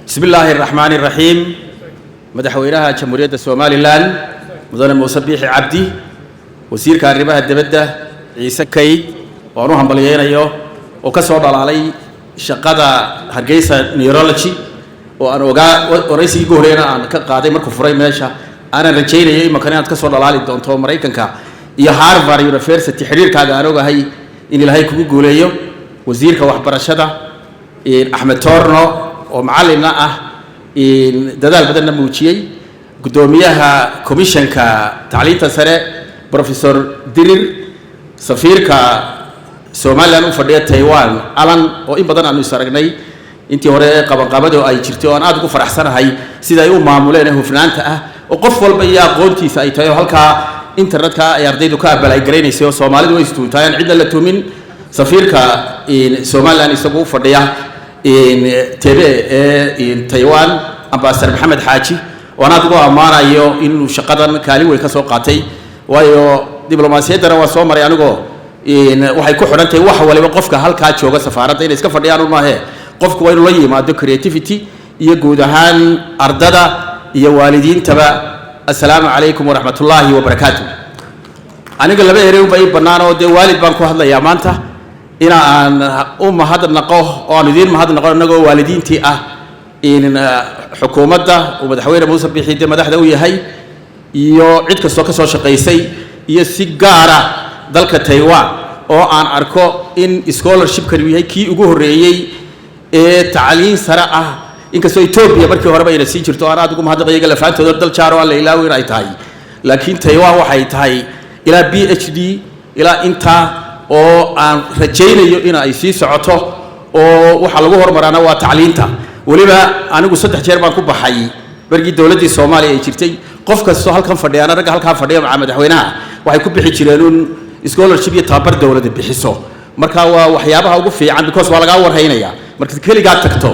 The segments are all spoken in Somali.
بسم الله الرحمن الرحيم مدحوينها جمهورية الصومالي لان مدن موسبيح عبدي وزير كاربها الدبدة عيسى كيد وأروهم بليين أيوه وكسر على شقادة هرجيسة نيرولوجي وأنا ورئيس يقولنا عن كقاعدة مركفري ماشى أنا رجيلي مكانات كسر على دونتو مريكان كا يا هارفارد يونيفرسيتي تحرير كذا أنا هاي إن الهاي كوجوليو وزير كوحبر الشدة أحمد تورنو ومعلمنا دادال بدنا موجي قدوميها كوميشن كتعليم تسرع بروفيسور ديرير سفير كسوماليا وفدية تايوان ألان وإن بدنا نسرقني أنتي هراء قبضوا أي شرطي وأنا أدخل فرح سنة هاي سيدا يوم معمولين هو فنانته وقفل بيا قونتي سايتايو هالكا إنترنت كا يرديدو كا بلاي جريني سيو سومالي دويستو تاين عدة لتومين سفير كسوماليا نسبو فدية in tebe in Taiwan ambassador Mohamed Haji wana dugo amaanayo inuu shaqadan kaalin weyn ka soo qaatay waayo diblomaasiyadda waa soo maray anigu waxay ku xidhantahay wax waliba qofka halka jooga safaaradda inay iska fadhiyaan u maahe qofku waa inuu la yimaado creativity iyo guud ahaan ardada iyo waalidiintaba assalaamu calaykum waraxmatullaahi wabarakaatuh aniga laba ereyo bay banaan oo de waalid baan ku hadlayaa maanta ina aan umma naqo oo aan idin mahad naqo anagoo waalidiintii ah in xukuumadda oo madaxweyne Muuse Biixi madaxda u yahay iyo cid kastoo ka soo shaqeysay iyo si gaar ah dalka Taiwan oo aan arko in scholarship kan yahay kii ugu horeeyay ee tacliin sare ah inkastoo Ethiopia markii hore ay sii jirto aan aad ugu mahadnaqayo lafaantooda dal jaaro aan la ilaawo in ay tahay laakiin Taiwan waxay tahay ila PhD ila inta oo aan rajaynayo in ay sii socoto oo waxa lagu hormarana waa tacliinta waliba anigu 3 jeer baan ku baxay barkii dawladda Soomaaliya ay jirtay qof kasto halkan fadhiyana rag halka fadhiya madaxweynaha waxay ku bixi jireen scholarship iyo tababar dawladda bixiso marka waa waxyaabaha ugu fiican because waa laga warhaynaya marka kaliya tagto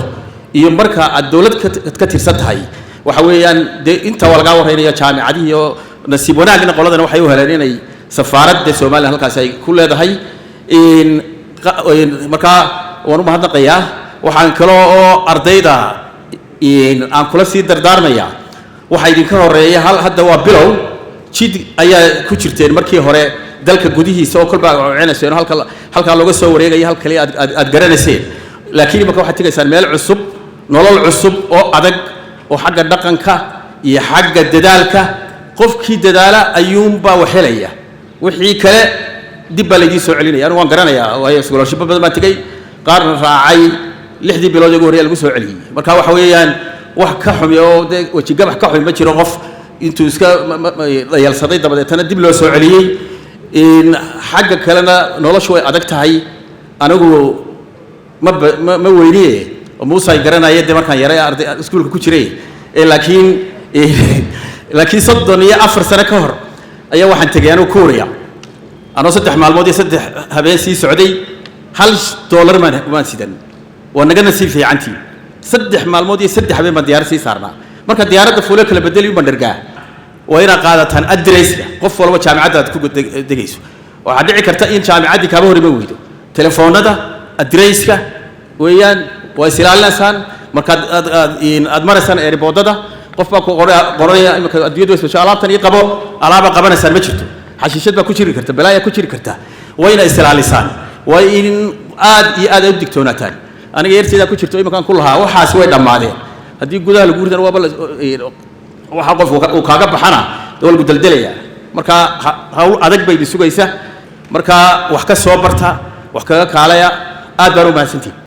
iyo marka aad dawlad ka tirsan tahay waxa weeyaan inta waa laga warhaynaya jaamacadaha iyo nasiib wanaagna qoladana waxay u heleen inay safaaradda Soomaaliya halkaas ay ku leedahay marka waan u mahadnaqayaa waxaan kale oo ardayda aan kula sii dardaarmaya waxa idinka horeeya hadda waa bilow jid ayaa ku jirteen markii hore dalka gudihiisa oo kolba ceenayseen halka looga soo wareegay halkale aad garanayseen laakiin marka waxa tigaysaan meel cusub nolol cusub oo adag oo xagga dhaqanka iyo xagga dadaalka qofkii dadaala ayuunba waxelaya wixii kale dib baa laydii soo celinaya anu waan garanayaa waayo scholarship badan baan tegay qaarna raacay 6 bilood ugu horeeyay lagu soo celiyay marka waxa weeyaan wax ka xum oo waji gabax ka xum ma jiro qof intuu iska dayalsaday dabadeetana dib loo soo celiyay in xagga kalena noloshu way adag tahay anigu ma weyniye oo Muuse ay garanayay markaan yaray arday iskuulka ku jiray laakiin 34 sano ka hor ayaa waxaan tagay anoo Korea anoo 3 maalmood iyo 3 habeen sii socday $1 ma sidan wanaga nasiib fiicantii 3 maalmood iyo 3 habeen baan diyaar sii saarnaa marka diyaaradda fuule kala bedeli u bandargaa waa ina qaadataan address-ka qof walba jaamacadda aad ku degayso waxa dhici karta in jaamacaddi ka hor ima weydo telefoonada address-ka weeyaan waa islaalinaysan marka aad maraysan airport-da qof baa ku qoraya imka adduunyada isbasha alaabtan iyo qabo alaaba qabanaysan ma jirto xashiishad baa ku jiri karta balaaya ku jiri karta wayna islaalisaan way in aad iyo aad u digtoonataan aniga yarteeda ku jirto imkaan ku lahaa waxaas way dhamaadeen hadii gudaha lagu ridan waxa qof uu kaaga baxana dawlad daldelaya marka hawl adag bay sugaysa marka wax ka soo barta wax kaga kaalaya aad baan u mahadsantii